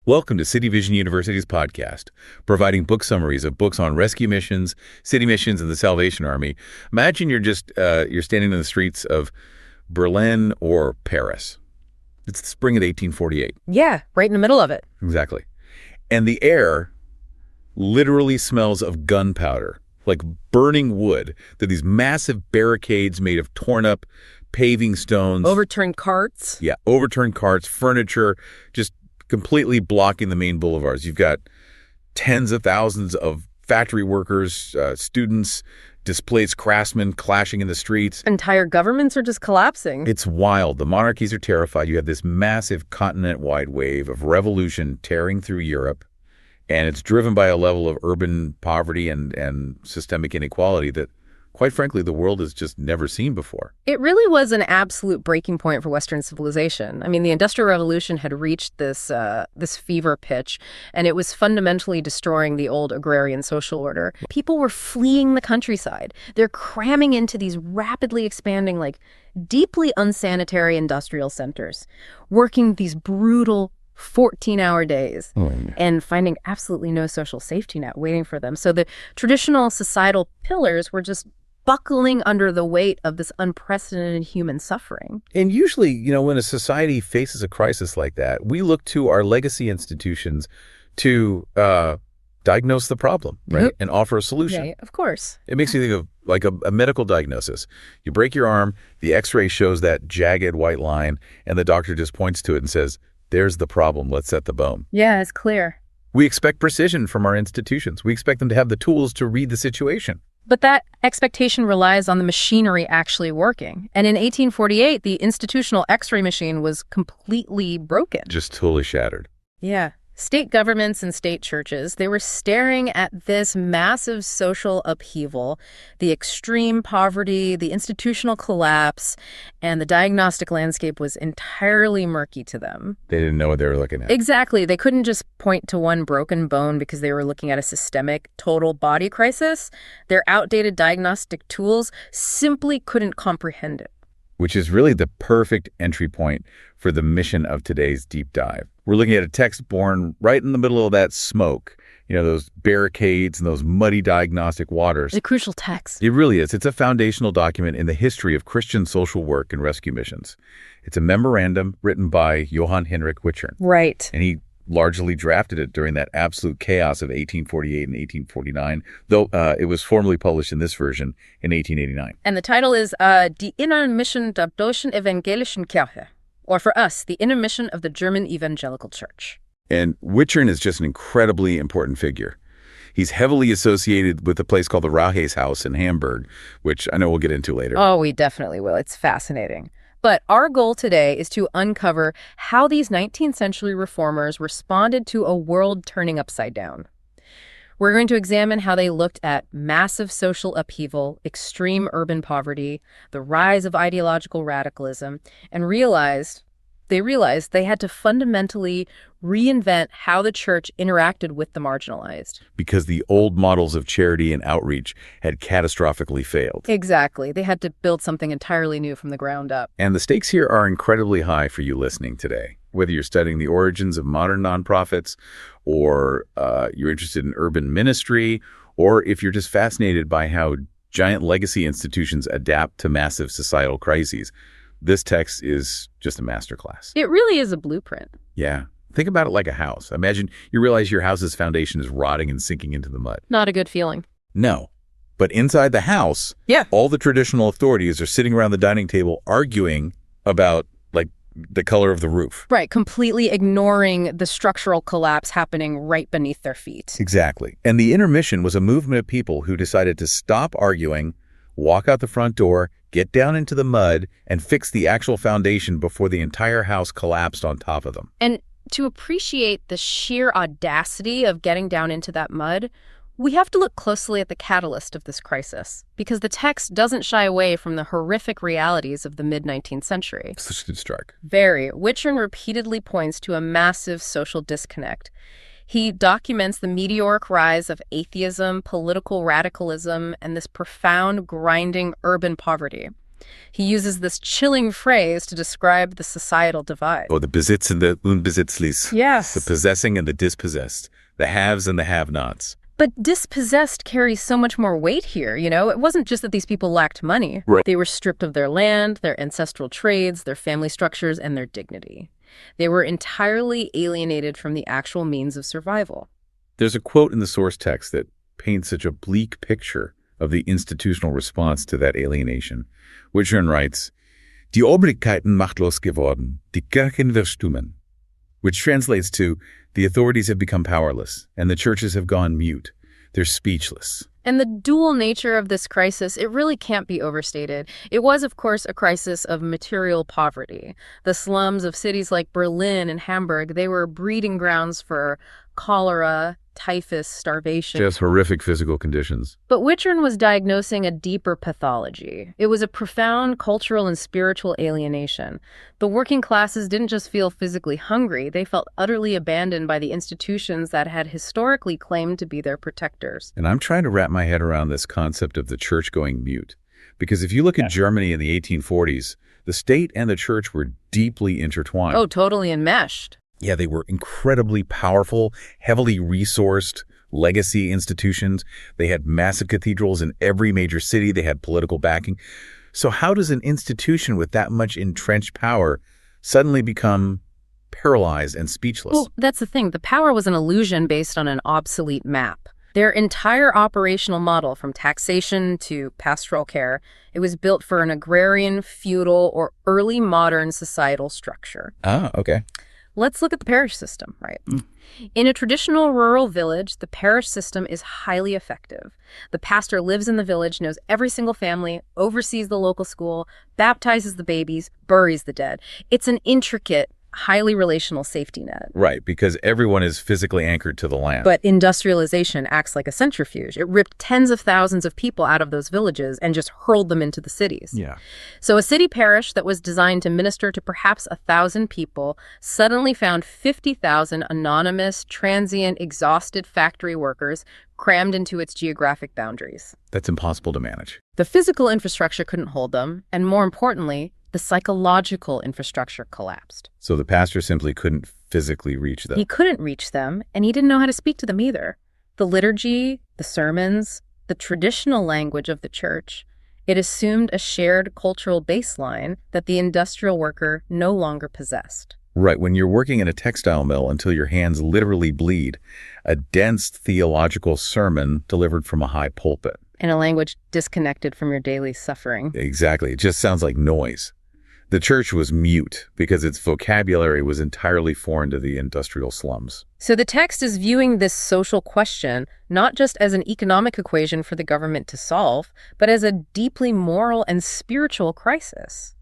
Welcome to City Vision University's podcast, providing book summaries of books on rescue missions, city missions, and the Salvation Army. Imagine you're standing in the streets of Berlin or Paris. It's the spring of 1848. Yeah, right in the middle of it. Exactly. And the air literally smells of gunpowder, like burning wood. There are these massive barricades made of torn up paving stones. Overturned carts. Yeah, overturned carts, furniture, just completely blocking the main boulevards. You've got tens of thousands of factory workers, students, displaced craftsmen clashing in the streets. Entire governments are just collapsing. It's wild. The monarchies are terrified. You have this massive continent-wide wave of revolution tearing through Europe, and it's driven by a level of urban poverty and systemic inequality that, quite frankly, the world has just never seen before. It really was an absolute breaking point for Western civilization. I mean, the Industrial Revolution had reached this fever pitch, and it was fundamentally destroying the old agrarian social order. People were fleeing the countryside. They're cramming into these rapidly expanding, deeply unsanitary industrial centers, working these brutal 14-hour days and finding absolutely no social safety net waiting for them. So the traditional societal pillars were just buckling under the weight of this unprecedented human suffering. And usually, when a society faces a crisis like that, we look to our legacy institutions to diagnose the problem, right? And offer a solution. Yeah, of course. It makes me think of like a medical diagnosis. You break your arm, the x-ray shows that jagged white line, and the doctor just points to it and says, "There's the problem. Let's set the bone." Yeah, it's clear. We expect precision from our institutions. We expect them to have the tools to read the situation. But that expectation relies on the machinery actually working. And in 1848, the institutional x-ray machine was completely broken. Just totally shattered. Yeah. State governments and state churches, they were staring at this massive social upheaval, the extreme poverty, the institutional collapse, and the diagnostic landscape was entirely murky to them. They didn't know what they were looking at. Exactly. They couldn't just point to one broken bone because they were looking at a systemic, total body crisis. Their outdated diagnostic tools simply couldn't comprehend it. Which is really the perfect entry point for the mission of today's deep dive. We're looking at a text born right in the middle of that smoke, those barricades and those muddy diagnostic waters. A crucial text. It really is. It's a foundational document in the history of Christian social work and rescue missions. It's a memorandum written by Johann Hinrich Wichern. Right. And he largely drafted it during that absolute chaos of 1848 and 1849, though it was formally published in this version in 1889. And the title is Die Innere Mission der Deutschen Evangelischen Kirche, or for us, the Inner Mission of the German Evangelical Church. And Wichern is just an incredibly important figure. He's heavily associated with a place called the Rauhes House in Hamburg, which I know we'll get into later. Oh, we definitely will. It's fascinating. But our goal today is to uncover how these 19th century reformers responded to a world turning upside down. We're going to examine how they looked at massive social upheaval, extreme urban poverty, the rise of ideological radicalism, and they realized they had to fundamentally reinvent how the church interacted with the marginalized. Because the old models of charity and outreach had catastrophically failed. Exactly. They had to build something entirely new from the ground up. And the stakes here are incredibly high for you listening today. Whether you're studying the origins of modern nonprofits, or you're interested in urban ministry, or if you're just fascinated by how giant legacy institutions adapt to massive societal crises, this text is just a masterclass. It really is a blueprint. Yeah. Think about it like a house. Imagine you realize your house's foundation is rotting and sinking into the mud. Not a good feeling. No. But inside the house, all the traditional authorities are sitting around the dining table arguing about, the color of the roof. Right. Completely ignoring the structural collapse happening right beneath their feet. Exactly. And the Inner Mission was a movement of people who decided to stop arguing, walk out the front door, get down into the mud, and fix the actual foundation before the entire house collapsed on top of them. And to appreciate the sheer audacity of getting down into that mud, we have to look closely at the catalyst of this crisis, because the text doesn't shy away from the horrific realities of the mid-19th century. Such a good start. Very. Wichern repeatedly points to a massive social disconnect. He documents the meteoric rise of atheism, political radicalism, and this profound, grinding urban poverty. He uses this chilling phrase to describe the societal divide. Oh, the Besitz and the Unbesitzlis. Yes. The possessing and the dispossessed. The haves and the have-nots. But dispossessed carries so much more weight here, you know? It wasn't just that these people lacked money. Right. They were stripped of their land, their ancestral trades, their family structures, and their dignity. They were entirely alienated from the actual means of survival. There's a quote in the source text that paints such a bleak picture of the institutional response to that alienation. Wichern writes, Die Obrigkeiten machtlos geworden, die Kirchen verstummen, which translates to, the authorities have become powerless, and the churches have gone mute. They're speechless. And the dual nature of this crisis, it really can't be overstated. It was, of course, a crisis of material poverty. The slums of cities like Berlin and Hamburg, they were breeding grounds for cholera, typhus, starvation. Just horrific physical conditions. But Wichern was diagnosing a deeper pathology. It was a profound cultural and spiritual alienation. The working classes didn't just feel physically hungry, they felt utterly abandoned by the institutions that had historically claimed to be their protectors. And I'm trying to wrap my head around this concept of the church going mute. Because if you look at Germany in the 1840s, the state and the church were deeply intertwined. Oh, totally enmeshed. Yeah, they were incredibly powerful, heavily resourced legacy institutions. They had massive cathedrals in every major city. They had political backing. So how does an institution with that much entrenched power suddenly become paralyzed and speechless? Well, that's the thing. The power was an illusion based on an obsolete map. Their entire operational model, from taxation to pastoral care, it was built for an agrarian, feudal, or early modern societal structure. Ah, okay. Let's look at the parish system, right? In a traditional rural village, the parish system is highly effective. The pastor lives in the village, knows every single family, oversees the local school, baptizes the babies, buries the dead. It's an intricate, highly relational safety net. Right, because everyone is physically anchored to the land. But industrialization acts like a centrifuge. It ripped tens of thousands of people out of those villages and just hurled them into the cities. Yeah. So a city parish that was designed to minister to perhaps 1,000 people suddenly found 50,000 anonymous, transient, exhausted factory workers crammed into its geographic boundaries. That's impossible to manage. The physical infrastructure couldn't hold them, and more importantly, the psychological infrastructure collapsed. So the pastor simply couldn't physically reach them. He couldn't reach them, and he didn't know how to speak to them either. The liturgy, the sermons, the traditional language of the church, it assumed a shared cultural baseline that the industrial worker no longer possessed. Right, when you're working in a textile mill until your hands literally bleed, a dense theological sermon delivered from a high pulpit. In a language disconnected from your daily suffering. Exactly. It just sounds like noise. The church was mute because its vocabulary was entirely foreign to the industrial slums. So the text is viewing this social question not just as an economic equation for the government to solve, but as a deeply moral and spiritual crisis.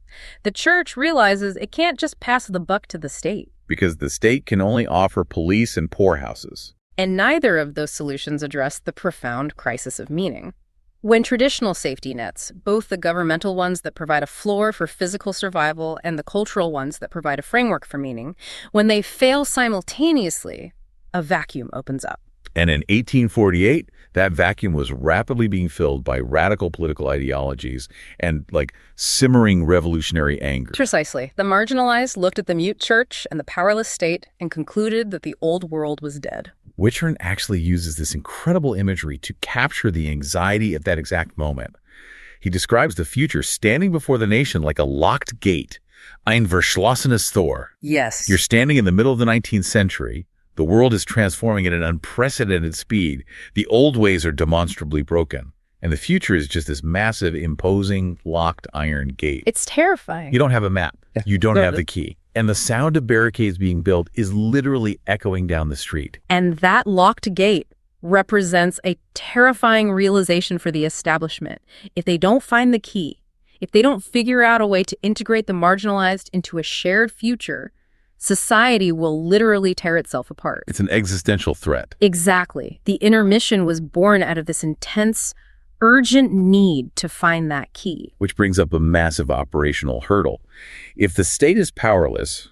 The church realizes it can't just pass the buck to the state. Because the state can only offer police and poorhouses. And neither of those solutions address the profound crisis of meaning. When traditional safety nets, both the governmental ones that provide a floor for physical survival and the cultural ones that provide a framework for meaning, when they fail simultaneously, a vacuum opens up. And in 1848, that vacuum was rapidly being filled by radical political ideologies and, simmering revolutionary anger. Precisely. The marginalized looked at the mute church and the powerless state and concluded that the old world was dead. Wichern actually uses this incredible imagery to capture the anxiety at that exact moment. He describes the future standing before the nation like a locked gate, ein verschlossenes Tor. Yes. You're standing in the middle of the 19th century. The world is transforming at an unprecedented speed. The old ways are demonstrably broken. And the future is just this massive, imposing, locked iron gate. It's terrifying. You don't have a map. You don't have the key. And the sound of barricades being built is literally echoing down the street. And that locked gate represents a terrifying realization for the establishment. If they don't find the key, if they don't figure out a way to integrate the marginalized into a shared future, society will literally tear itself apart. It's an existential threat. Exactly. The intermission was born out of this intense, urgent need to find that key. Which brings up a massive operational hurdle. If the state is powerless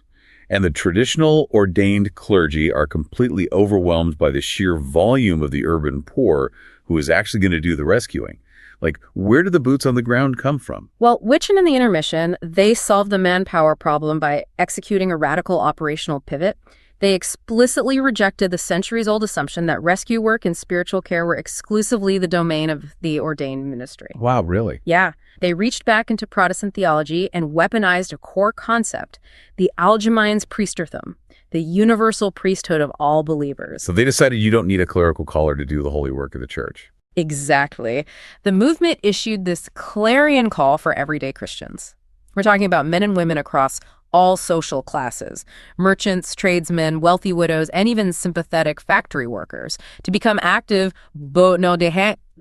and the traditional ordained clergy are completely overwhelmed by the sheer volume of the urban poor who is actually going to do the rescuing, Like, where do the boots on the ground come from? Well, Wichern and the Intermission, they solved the manpower problem by executing a radical operational pivot. They explicitly rejected the centuries-old assumption that rescue work and spiritual care were exclusively the domain of the ordained ministry. Wow, really? Yeah. They reached back into Protestant theology and weaponized a core concept, the Allgemeines Priestertum, the universal priesthood of all believers. So they decided you don't need a clerical collar to do the holy work of the church. Exactly. The movement issued this clarion call for everyday Christians. We're talking about men and women across all social classes, merchants, tradesmen, wealthy widows, and even sympathetic factory workers, to become active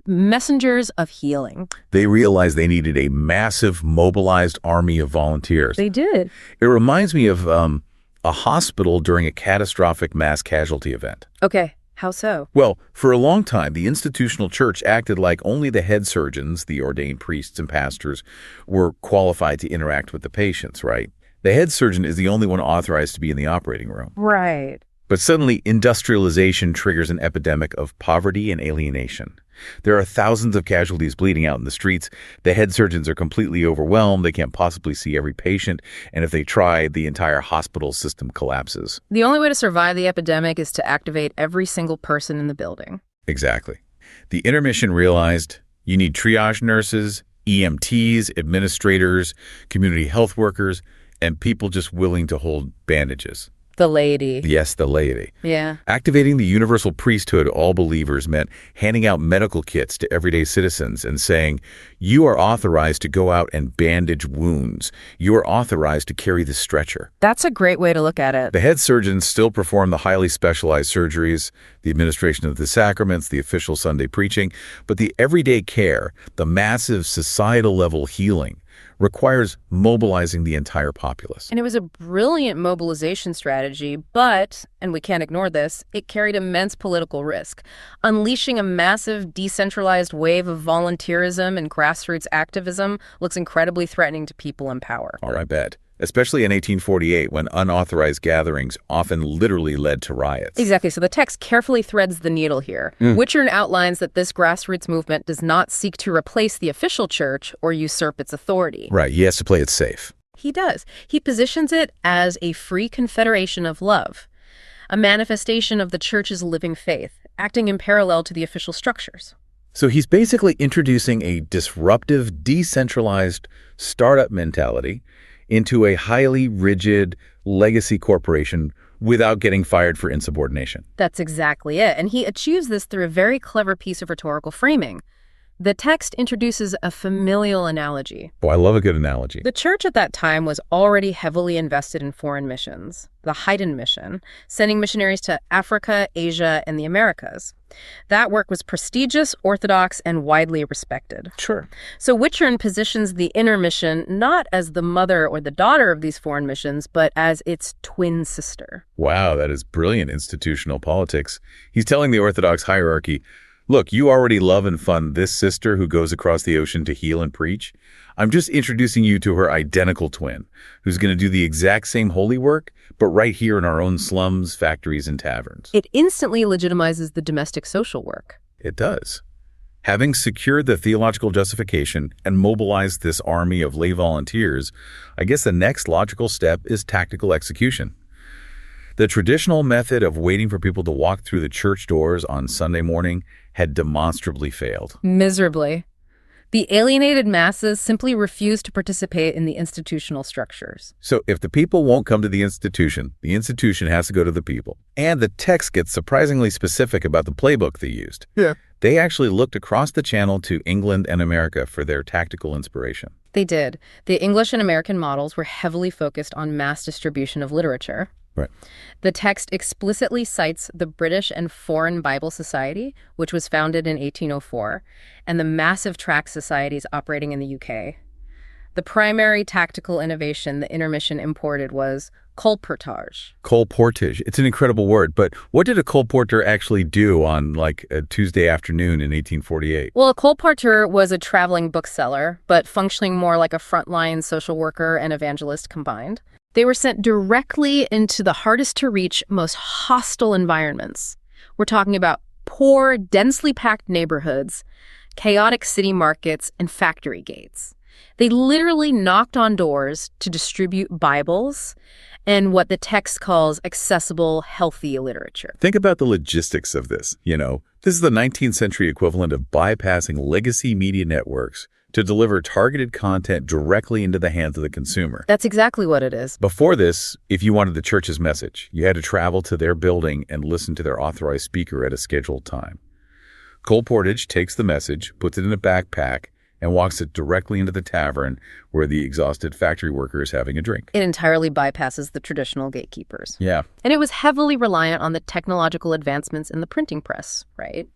messengers of healing. They realized they needed a massive, mobilized army of volunteers. They did. It reminds me of a hospital during a catastrophic mass casualty event. Okay. How so? Well, for a long time, the institutional church acted like only the head surgeons, the ordained priests and pastors, were qualified to interact with the patients, right? The head surgeon is the only one authorized to be in the operating room. Right. But suddenly, industrialization triggers an epidemic of poverty and alienation. There are thousands of casualties bleeding out in the streets. The head surgeons are completely overwhelmed. They can't possibly see every patient. And if they try, the entire hospital system collapses. The only way to survive the epidemic is to activate every single person in the building. Exactly. The Intermission realized you need triage nurses, EMTs, administrators, community health workers, and people just willing to hold bandages. The laity. Yes, the laity. Yeah. Activating the universal priesthood, all believers, meant handing out medical kits to everyday citizens and saying, you are authorized to go out and bandage wounds. You are authorized to carry the stretcher. That's a great way to look at it. The head surgeons still perform the highly specialized surgeries, the administration of the sacraments, the official Sunday preaching, but the everyday care, the massive societal-level healing, requires mobilizing the entire populace. And it was a brilliant mobilization strategy, but, and we can't ignore this, it carried immense political risk. Unleashing a massive decentralized wave of volunteerism and grassroots activism looks incredibly threatening to people in power. I bet. Especially in 1848, when unauthorized gatherings often literally led to riots. Exactly. So the text carefully threads the needle here. Wichern outlines that this grassroots movement does not seek to replace the official church or usurp its authority. Right. He has to play it safe. He does. He positions it as a free confederation of love, a manifestation of the church's living faith, acting in parallel to the official structures. So he's basically introducing a disruptive, decentralized startup mentality into a highly rigid legacy corporation without getting fired for insubordination. That's exactly it. And he achieves this through a very clever piece of rhetorical framing. The text introduces a familial analogy. Oh, I love a good analogy. The church at that time was already heavily invested in foreign missions, the Haydn mission, sending missionaries to Africa, Asia, and the Americas. That work was prestigious, orthodox, and widely respected. Sure. So Wichern positions the Intermission not as the mother or the daughter of these foreign missions, but as its twin sister. Wow, that is brilliant institutional politics. He's telling the Orthodox hierarchy, look, you already love and fund this sister who goes across the ocean to heal and preach. I'm just introducing you to her identical twin, who's going to do the exact same holy work, but right here in our own slums, factories, and taverns. It instantly legitimizes the domestic social work. It does. Having secured the theological justification and mobilized this army of lay volunteers, I guess the next logical step is tactical execution. The traditional method of waiting for people to walk through the church doors on Sunday morning had demonstrably failed. Miserably. The alienated masses simply refused to participate in the institutional structures. So if the people won't come to the institution has to go to the people. And the text gets surprisingly specific about the playbook they used. Yeah. They actually looked across the channel to England and America for their tactical inspiration. They did. The English and American models were heavily focused on mass distribution of literature. Right. The text explicitly cites the British and Foreign Bible Society, which was founded in 1804, and the massive tract societies operating in the UK. The primary tactical innovation the Intermission imported was colportage. Colportage. It's an incredible word, but what did a colporteur actually do on, like, a Tuesday afternoon in 1848? Well, a colporteur was a traveling bookseller, but functioning more like a frontline social worker and evangelist combined. They were sent directly into the hardest-to-reach, most hostile environments. We're talking about poor, densely packed neighborhoods, chaotic city markets, and factory gates. They literally knocked on doors to distribute Bibles and what the text calls accessible, healthy literature. Think about the logistics of this. This is the 19th century equivalent of bypassing legacy media networks to deliver targeted content directly into the hands of the consumer. That's exactly what it is. Before this, if you wanted the church's message, you had to travel to their building and listen to their authorized speaker at a scheduled time. Cole Portage takes the message, puts it in a backpack, and walks it directly into the tavern where the exhausted factory worker is having a drink. It entirely bypasses the traditional gatekeepers. Yeah. And it was heavily reliant on the technological advancements in the printing press, right?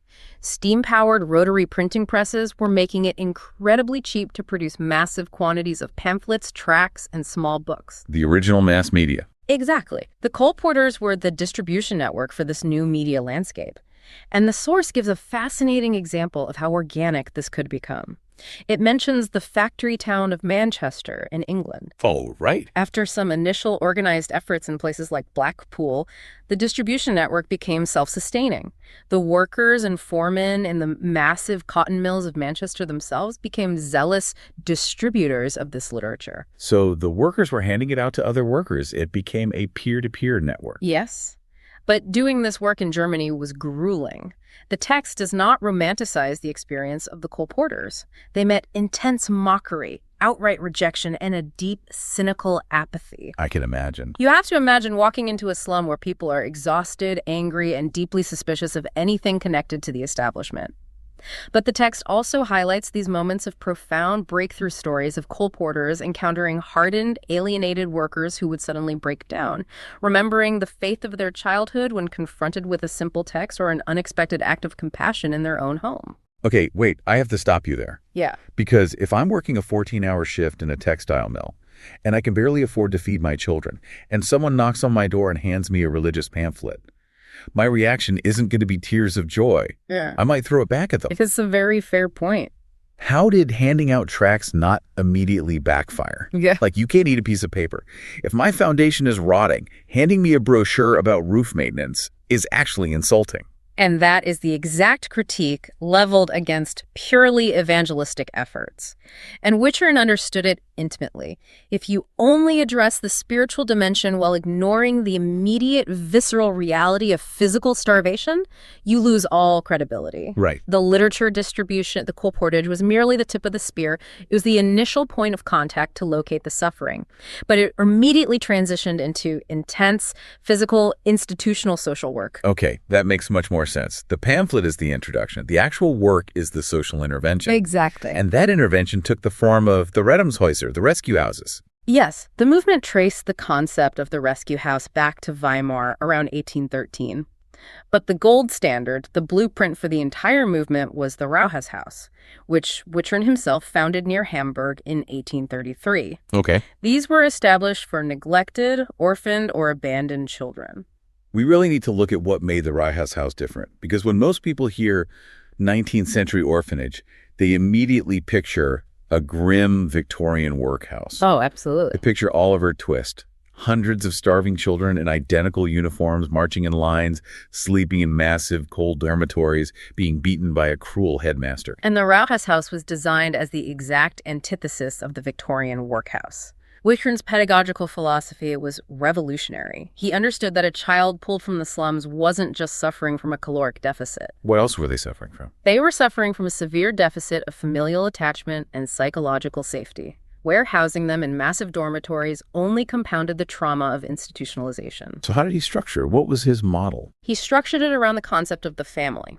Steam-powered rotary printing presses were making it incredibly cheap to produce massive quantities of pamphlets, tracts, and small books. The original mass media. Exactly. The colporteurs were the distribution network for this new media landscape. And the source gives a fascinating example of how organic this could become. It mentions the factory town of Manchester in England. Oh, right. After some initial organized efforts in places like Blackpool, the distribution network became self-sustaining. The workers and foremen in the massive cotton mills of Manchester themselves became zealous distributors of this literature. So the workers were handing it out to other workers. It became a peer-to-peer network. Yes. But doing this work in Germany was grueling. The text does not romanticize the experience of the colporteurs. They met intense mockery, outright rejection, and a deep, cynical apathy. I can imagine. You have to imagine walking into a slum where people are exhausted, angry, and deeply suspicious of anything connected to the establishment. But the text also highlights these moments of profound breakthrough stories of colporteurs encountering hardened, alienated workers who would suddenly break down, remembering the faith of their childhood when confronted with a simple text or an unexpected act of compassion in their own home. Okay, wait, I have to stop you there. Yeah. Because if I'm working a 14-hour shift in a textile mill, and I can barely afford to feed my children, and someone knocks on my door and hands me a religious pamphlet, my reaction isn't going to be tears of joy. Yeah. I might throw it back at them. It's a very fair point. How did handing out tracts not immediately backfire? Yeah. Like, you can't eat a piece of paper. If my foundation is rotting, handing me a brochure about roof maintenance is actually insulting. And that is the exact critique leveled against purely evangelistic efforts. And Wichern understood it intimately. If you only address the spiritual dimension while ignoring the immediate visceral reality of physical starvation, you lose all credibility. Right. The literature distribution, the colportage, was merely the tip of the spear. It was the initial point of contact to locate the suffering. But it immediately transitioned into intense, physical, institutional social work. Okay, that makes much more sense. The pamphlet is the introduction. The actual work is the social intervention. Exactly. And that intervention took the form of the Rettungshäuser, the rescue houses. Yes, the movement traced the concept of the rescue house back to Weimar around 1813. But the gold standard, the blueprint for the entire movement, was the Rauhaus, which Wichern himself founded near Hamburg in 1833. Okay. These were established for neglected, orphaned, or abandoned children. We really need to look at what made the Rauhaus house different, because when most people hear 19th century orphanage, they immediately picture a grim Victorian workhouse. Oh, absolutely. They picture Oliver Twist. Hundreds of starving children in identical uniforms marching in lines, sleeping in massive cold dormitories, being beaten by a cruel headmaster. And the Rauhaus house was designed as the exact antithesis of the Victorian workhouse. Wichern's pedagogical philosophy was revolutionary. He understood that a child pulled from the slums wasn't just suffering from a caloric deficit. What else were they suffering from? They were suffering from a severe deficit of familial attachment and psychological safety. Warehousing them in massive dormitories only compounded the trauma of institutionalization. So how did he structure? What was his model? He structured it around the concept of the family.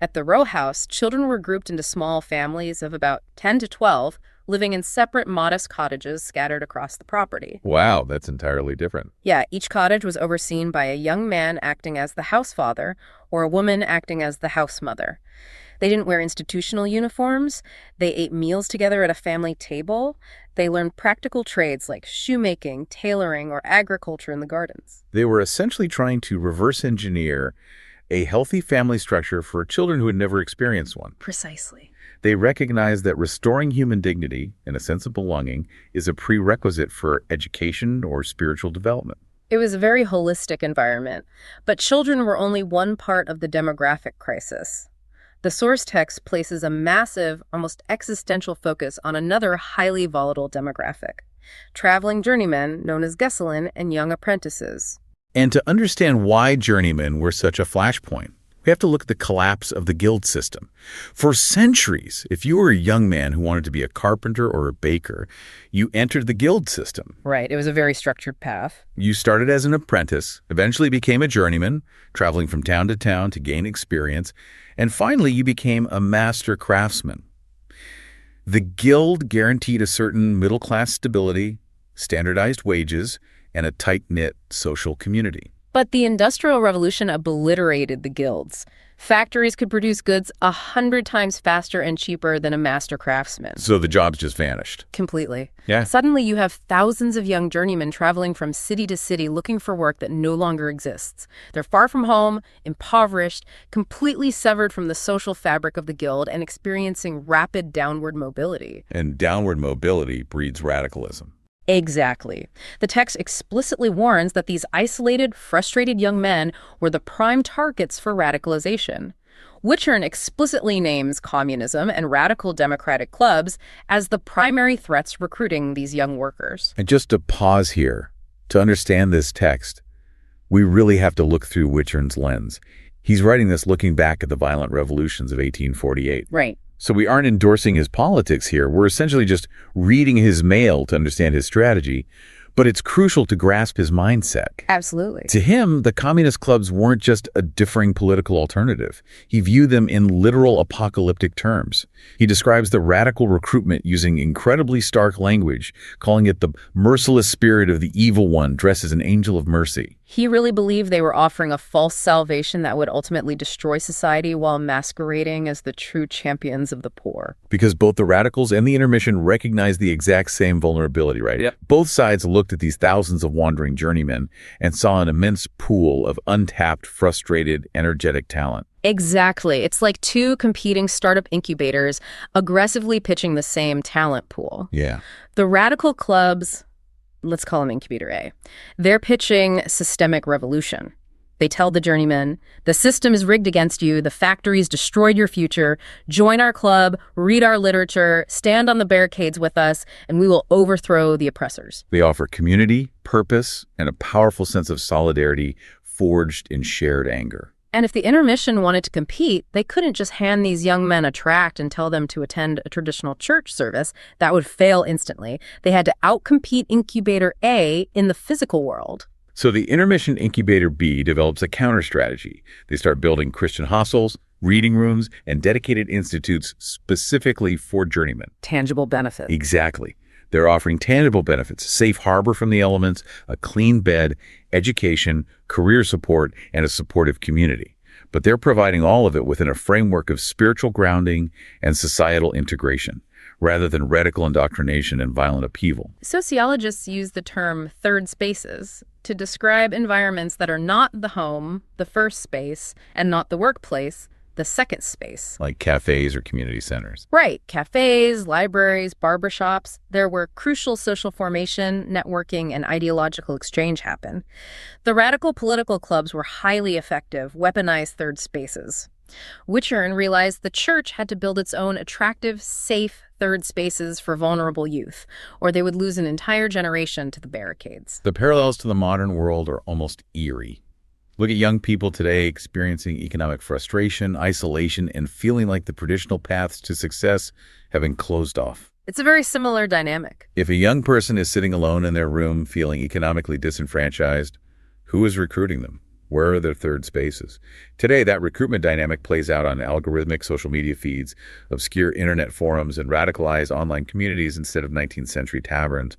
At the row house, children were grouped into small families of about 10 to 12, living in separate modest cottages scattered across the property. Wow, that's entirely different. Yeah, each cottage was overseen by a young man acting as the house father or a woman acting as the house mother. They didn't wear institutional uniforms. They ate meals together at a family table. They learned practical trades like shoemaking, tailoring, or agriculture in the gardens. They were essentially trying to reverse engineer a healthy family structure for children who had never experienced one. Precisely. They recognized that restoring human dignity and a sense of belonging is a prerequisite for education or spiritual development. It was a very holistic environment, but children were only one part of the demographic crisis. The source text places a massive, almost existential focus on another highly volatile demographic: traveling journeymen known as Gesellen and young apprentices. And to understand why journeymen were such a flashpoint, we have to look at the collapse of the guild system. For centuries, if you were a young man who wanted to be a carpenter or a baker, you entered the guild system. Right, it was a very structured path. You started as an apprentice, eventually became a journeyman, traveling from town to gain experience, and finally you became a master craftsman. The guild guaranteed a certain middle-class stability, standardized wages, and a tight-knit social community. But the Industrial Revolution obliterated the guilds. Factories could produce goods 100 times faster and cheaper than a master craftsman. So the jobs just vanished. Completely. Yeah. Suddenly you have thousands of young journeymen traveling from city to city looking for work that no longer exists. They're far from home, impoverished, completely severed from the social fabric of the guild, and experiencing rapid downward mobility. And downward mobility breeds radicalism. Exactly. The text explicitly warns that these isolated, frustrated young men were the prime targets for radicalization. Wichern explicitly names communism and radical democratic clubs as the primary threats recruiting these young workers. And just to pause here, to understand this text, we really have to look through Wichern's lens. He's writing this looking back at the violent revolutions of 1848. Right. So we aren't endorsing his politics here. We're essentially just reading his mail to understand his strategy, but it's crucial to grasp his mindset. Absolutely. To him, the communist clubs weren't just a differing political alternative. He viewed them in literal apocalyptic terms. He describes the radical recruitment using incredibly stark language, calling it the merciless spirit of the evil one dressed as an angel of mercy. He really believed they were offering a false salvation that would ultimately destroy society while masquerading as the true champions of the poor. Because both the radicals and the intermission recognized the exact same vulnerability, right? Yep. Both sides looked at these thousands of wandering journeymen and saw an immense pool of untapped, frustrated, energetic talent. Exactly. It's like two competing startup incubators aggressively pitching the same talent pool. Yeah. The radical clubs, let's call them Incubator A, they're pitching systemic revolution. They tell the journeymen, the system is rigged against you, the factories destroyed your future, join our club, read our literature, stand on the barricades with us, and we will overthrow the oppressors. They offer community, purpose, and a powerful sense of solidarity forged in shared anger. And if the intermission wanted to compete, they couldn't just hand these young men a tract and tell them to attend a traditional church service. That would fail instantly. They had to outcompete Incubator A in the physical world. So the intermission Incubator B develops a counter-strategy. They start building Christian hostels, reading rooms, and dedicated institutes specifically for journeymen. Tangible benefits. Exactly. They're offering tangible benefits: safe harbor from the elements, a clean bed, education, career support, and a supportive community. But they're providing all of it within a framework of spiritual grounding and societal integration, rather than radical indoctrination and violent upheaval. Sociologists use the term third spaces to describe environments that are not the home, the first space, and not the workplace, the second space. Like cafes or community centers. Right. Cafes, libraries, barbershops, they're where crucial social formation, networking, and ideological exchange happen. The radical political clubs were highly effective, weaponized third spaces. Wichern realized the church had to build its own attractive, safe third spaces for vulnerable youth, or they would lose an entire generation to the barricades. The parallels to the modern world are almost eerie. Look at young people today experiencing economic frustration, isolation, and feeling like the traditional paths to success have been closed off. It's a very similar dynamic. If a young person is sitting alone in their room feeling economically disenfranchised, who is recruiting them? Where are their third spaces? Today, that recruitment dynamic plays out on algorithmic social media feeds, obscure internet forums, and radicalized online communities instead of 19th century taverns.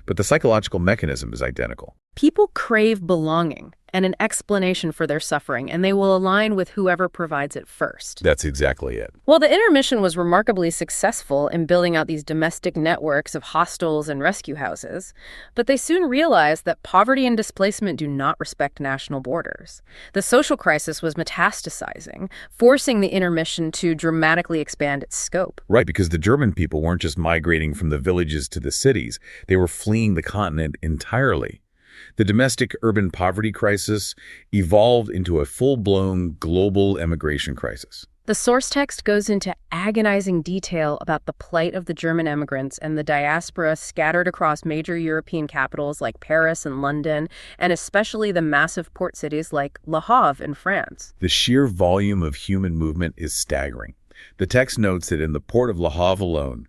But the psychological mechanism is identical. People crave belonging and an explanation for their suffering, and they will align with whoever provides it first. That's exactly it. Well, the intermission was remarkably successful in building out these domestic networks of hostels and rescue houses, but they soon realized that poverty and displacement do not respect national borders. The social crisis was metastasizing, forcing the intermission to dramatically expand its scope. Right, because the German people weren't just migrating from the villages to the cities. They were fleeing the continent entirely. The domestic urban poverty crisis evolved into a full-blown global immigration crisis. The source text goes into agonizing detail about the plight of the German immigrants and the diaspora scattered across major European capitals like Paris and London, and especially the massive port cities like Le Havre in France. The sheer volume of human movement is staggering. The text notes that in the port of Le Havre alone,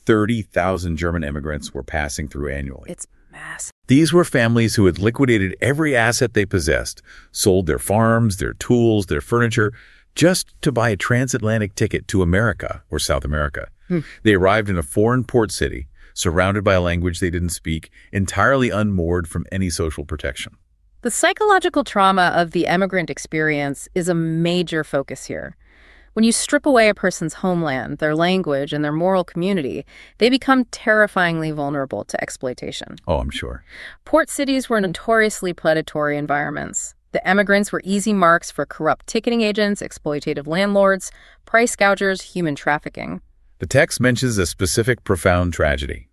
30,000 German immigrants were passing through annually. It's massive. These were families who had liquidated every asset they possessed, sold their farms, their tools, their furniture, just to buy a transatlantic ticket to America or South America. They arrived in a foreign port city, surrounded by a language they didn't speak, entirely unmoored from any social protection. The psychological trauma of the immigrant experience is a major focus here. When you strip away a person's homeland, their language, and their moral community, they become terrifyingly vulnerable to exploitation. Oh, I'm sure. Port cities were notoriously predatory environments. The emigrants were easy marks for corrupt ticketing agents, exploitative landlords, price gougers, human trafficking. The text mentions a specific profound tragedy.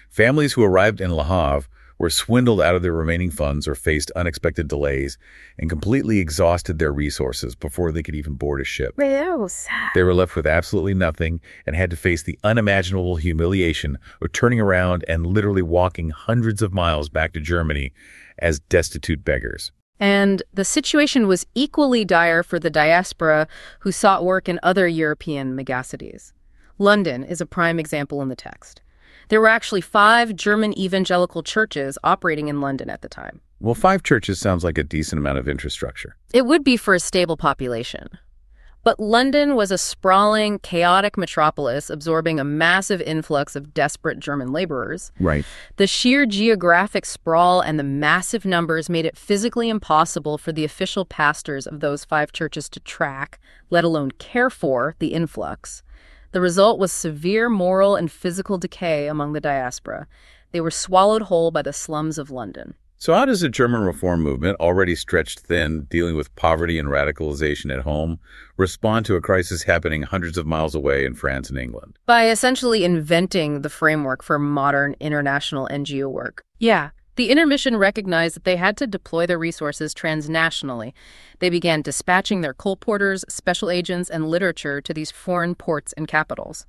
Families who arrived in Le Havre were swindled out of their remaining funds or faced unexpected delays and completely exhausted their resources before they could even board a ship. They were left with absolutely nothing and had to face the unimaginable humiliation of turning around and literally walking hundreds of miles back to Germany as destitute beggars. And the situation was equally dire for the diaspora who sought work in other European megacities. London is a prime example in the text. There were actually 5 German Evangelical churches operating in London at the time. Well, 5 churches sounds like a decent amount of infrastructure. It would be for a stable population. But London was a sprawling, chaotic metropolis absorbing a massive influx of desperate German laborers. Right. The sheer geographic sprawl and the massive numbers made it physically impossible for the official pastors of those 5 churches to track, let alone care for, the influx. The result was severe moral and physical decay among the diaspora. They were swallowed whole by the slums of London. So how does the German reform movement, already stretched thin, dealing with poverty and radicalization at home, respond to a crisis happening hundreds of miles away in France and England? By essentially inventing the framework for modern international NGO work. Yeah, the Intermission recognized that they had to deploy their resources transnationally. They began dispatching their colporteurs, special agents, and literature to these foreign ports and capitals.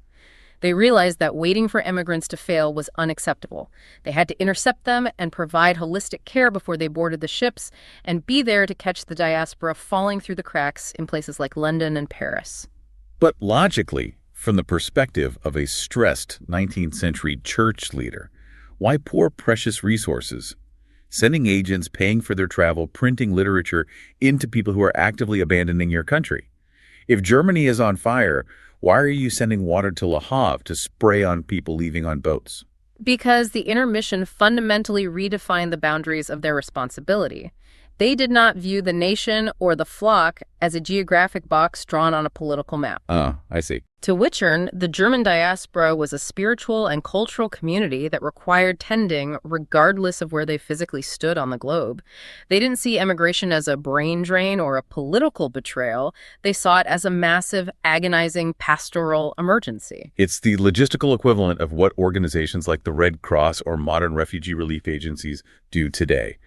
They realized that waiting for immigrants to fail was unacceptable. They had to intercept them and provide holistic care before they boarded the ships and be there to catch the diaspora falling through the cracks in places like London and Paris. But logically, from the perspective of a stressed 19th century church leader, why pour precious resources, sending agents, paying for their travel, printing literature into people who are actively abandoning your country? If Germany is on fire, why are you sending water to Le Havre to spray on people leaving on boats? Because the Intermission fundamentally redefined the boundaries of their responsibility. They did not view the nation or the flock as a geographic box drawn on a political map. I see. To Wichern, the German diaspora was a spiritual and cultural community that required tending regardless of where they physically stood on the globe. They didn't see emigration as a brain drain or a political betrayal. They saw it as a massive, agonizing pastoral emergency. It's the logistical equivalent of what organizations like the Red Cross or modern refugee relief agencies do today,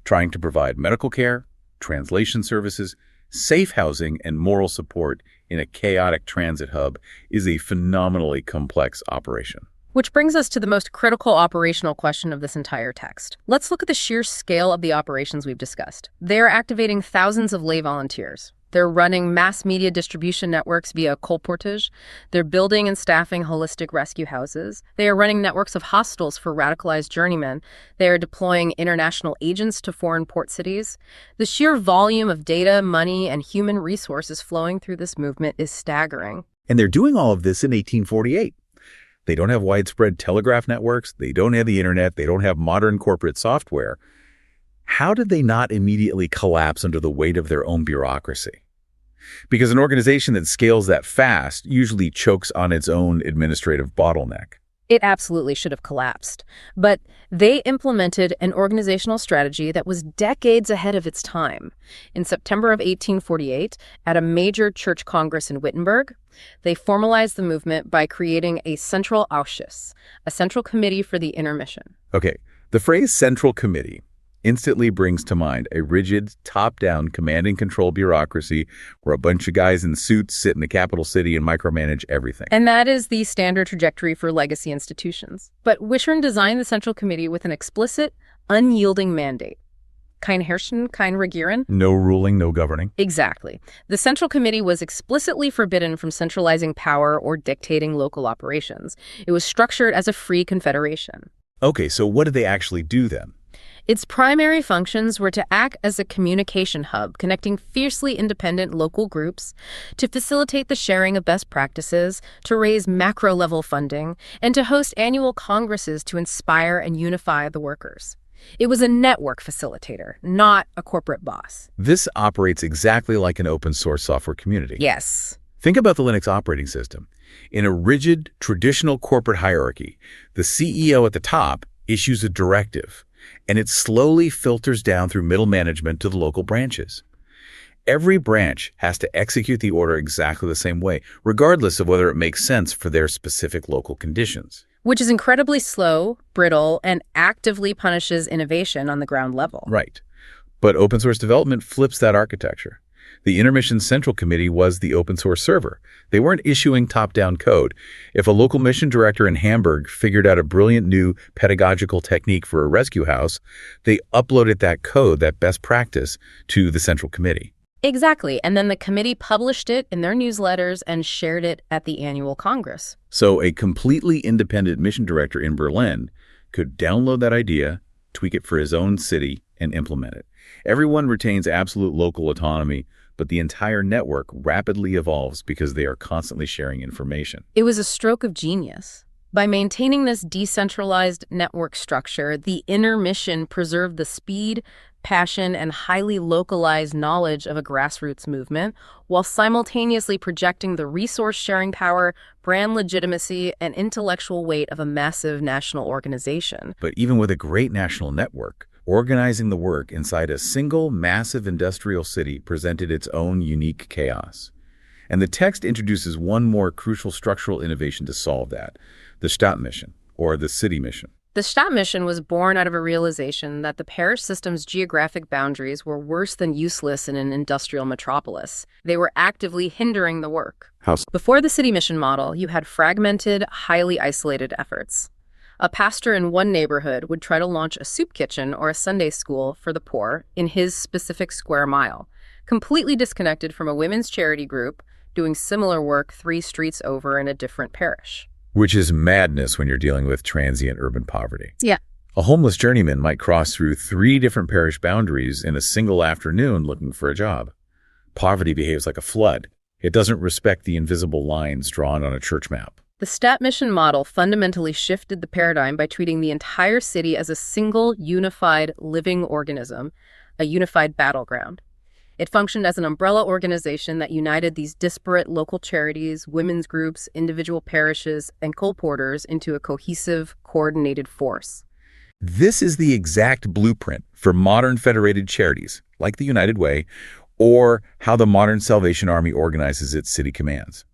trying to provide medical care, translation services, safe housing, and moral support in a chaotic transit hub is a phenomenally complex operation. Which brings us to the most critical operational question of this entire text. Let's look at the sheer scale of the operations we've discussed. They are activating thousands of lay volunteers. They're running mass media distribution networks via colportage. They're building and staffing holistic rescue houses. They are running networks of hostels for radicalized journeymen. They are deploying international agents to foreign port cities. The sheer volume of data, money, and human resources flowing through this movement is staggering. And they're doing all of this in 1848. They don't have widespread telegraph networks. They don't have the internet. They don't have modern corporate software. How did they not immediately collapse under the weight of their own bureaucracy? Because an organization that scales that fast usually chokes on its own administrative bottleneck. It absolutely should have collapsed. But they implemented an organizational strategy that was decades ahead of its time. In September of 1848, at a major church congress in Wittenberg, they formalized the movement by creating a central Ausschuss, a central committee for the Intermission. Okay, the phrase central committee instantly brings to mind a rigid, top-down command and control bureaucracy where a bunch of guys in suits sit in the capital city and micromanage everything. And that is the standard trajectory for legacy institutions. But Wichern designed the Central Committee with an explicit, unyielding mandate. Kein Herrschen, kein Regieren. No ruling, no governing. Exactly. The Central Committee was explicitly forbidden from centralizing power or dictating local operations. It was structured as a free confederation. Okay, so what did they actually do then? Its primary functions were to act as a communication hub, connecting fiercely independent local groups, to facilitate the sharing of best practices, to raise macro-level funding, and to host annual congresses to inspire and unify the workers. It was a network facilitator, not a corporate boss. This operates exactly like an open-source software community. Yes. Think about the Linux operating system. In a rigid, traditional corporate hierarchy, the CEO at the top issues a directive, and it slowly filters down through middle management to the local branches. Every branch has to execute the order exactly the same way, regardless of whether it makes sense for their specific local conditions. Which is incredibly slow, brittle, and actively punishes innovation on the ground level. Right. But open source development flips that architecture. The Intermission Central Committee was the open source server. They weren't issuing top-down code. If a local mission director in Hamburg figured out a brilliant new pedagogical technique for a rescue house, they uploaded that code, that best practice, to the Central Committee. Exactly. And then the committee published it in their newsletters and shared it at the annual Congress. So a completely independent mission director in Berlin could download that idea, tweak it for his own city, and implement it. Everyone retains absolute local autonomy, but the entire network rapidly evolves because they are constantly sharing information. It was a stroke of genius. By maintaining this decentralized network structure, the Intermission preserved the speed, passion, and highly localized knowledge of a grassroots movement, while simultaneously projecting the resource-sharing power, brand legitimacy, and intellectual weight of a massive national organization. But even with a great national network, organizing the work inside a single massive industrial city presented its own unique chaos. And the text introduces one more crucial structural innovation to solve that: the Stadtmission, or the city mission. The Stadtmission was born out of a realization that the parish system's geographic boundaries were worse than useless in an industrial metropolis. They were actively hindering the work. How? Before the city mission model, you had fragmented, highly isolated efforts. A pastor in one neighborhood would try to launch a soup kitchen or a Sunday school for the poor in his specific square mile, completely disconnected from a women's charity group doing similar work 3 streets over in a different parish. Which is madness when you're dealing with transient urban poverty. Yeah. A homeless journeyman might cross through 3 different parish boundaries in a single afternoon looking for a job. Poverty behaves like a flood. It doesn't respect the invisible lines drawn on a church map. The Stadtmission model fundamentally shifted the paradigm by treating the entire city as a single, unified, living organism, a unified battleground. It functioned as an umbrella organization that united these disparate local charities, women's groups, individual parishes, and colporteurs into a cohesive, coordinated force. This is the exact blueprint for modern federated charities, like the United Way, or how the modern Salvation Army organizes its city commands.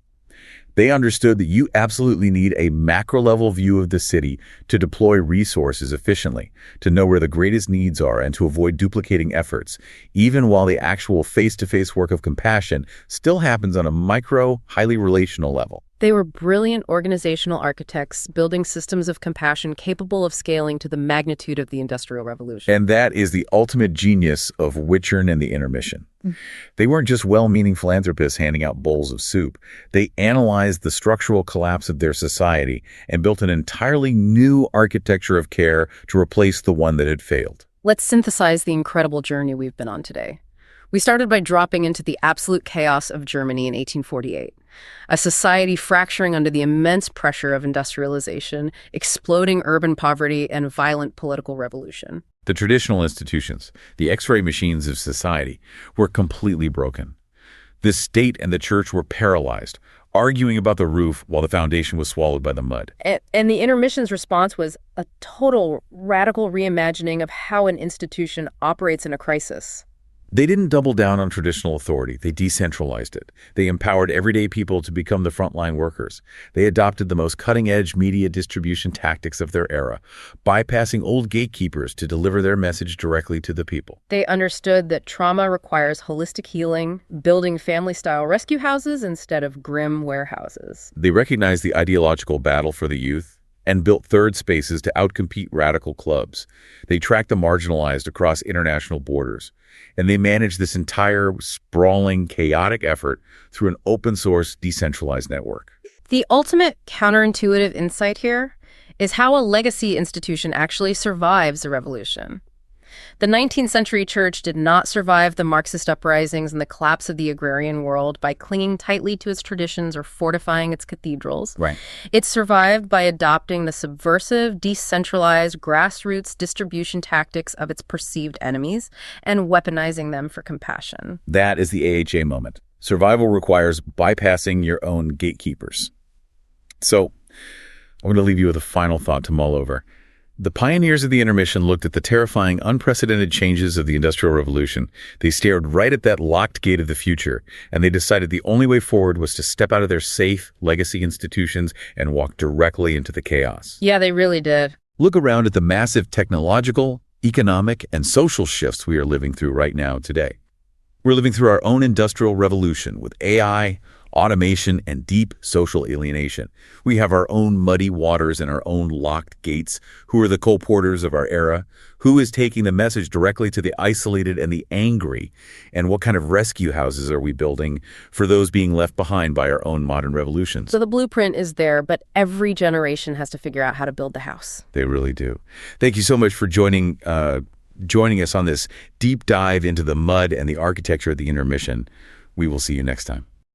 They understood that you absolutely need a macro-level view of the city to deploy resources efficiently, to know where the greatest needs are, and to avoid duplicating efforts, even while the actual face-to-face work of compassion still happens on a micro, highly relational level. They were brilliant organizational architects building systems of compassion capable of scaling to the magnitude of the Industrial Revolution. And that is the ultimate genius of Wichern and the Intermission. They weren't just well-meaning philanthropists handing out bowls of soup. They analyzed the structural collapse of their society and built an entirely new architecture of care to replace the one that had failed. Let's synthesize the incredible journey we've been on today. We started by dropping into the absolute chaos of Germany in 1848, a society fracturing under the immense pressure of industrialization, exploding urban poverty, and violent political revolution. The traditional institutions, the X-ray machines of society, were completely broken. The state and the church were paralyzed, arguing about the roof while the foundation was swallowed by the mud. And the Intermission's response was a total radical reimagining of how an institution operates in a crisis. They didn't double down on traditional authority. They decentralized it. They empowered everyday people to become the frontline workers. They adopted the most cutting-edge media distribution tactics of their era, bypassing old gatekeepers to deliver their message directly to the people. They understood that trauma requires holistic healing, building family-style rescue houses instead of grim warehouses. They recognized the ideological battle for the youth and built third spaces to outcompete radical clubs. They tracked the marginalized across international borders, and they managed this entire sprawling, chaotic effort through an open-source, decentralized network. The ultimate counterintuitive insight here is how a legacy institution actually survives a revolution. The 19th century church did not survive the Marxist uprisings and the collapse of the agrarian world by clinging tightly to its traditions or fortifying its cathedrals. Right. It survived by adopting the subversive, decentralized, grassroots distribution tactics of its perceived enemies and weaponizing them for compassion. That is the AHA moment. Survival requires bypassing your own gatekeepers. So, I'm going to leave you with a final thought to mull over. The pioneers of the intermission looked at the terrifying, unprecedented changes of the Industrial Revolution. They stared right at that locked gate of the future, and they decided the only way forward was to step out of their safe legacy institutions and walk directly into the chaos. Yeah, they really did. Look around at the massive technological, economic, and social shifts we are living through right now today. We're living through our own industrial revolution with AI, automation, and deep social alienation. We have our own muddy waters and our own locked gates. Who are the colporteurs of our era? Who is taking the message directly to the isolated and the angry? And what kind of rescue houses are we building for those being left behind by our own modern revolutions? So the blueprint is there, but every generation has to figure out how to build the house. They really do. Thank you so much for joining us on this deep dive into the mud and the architecture of the intermission. We will see you next time.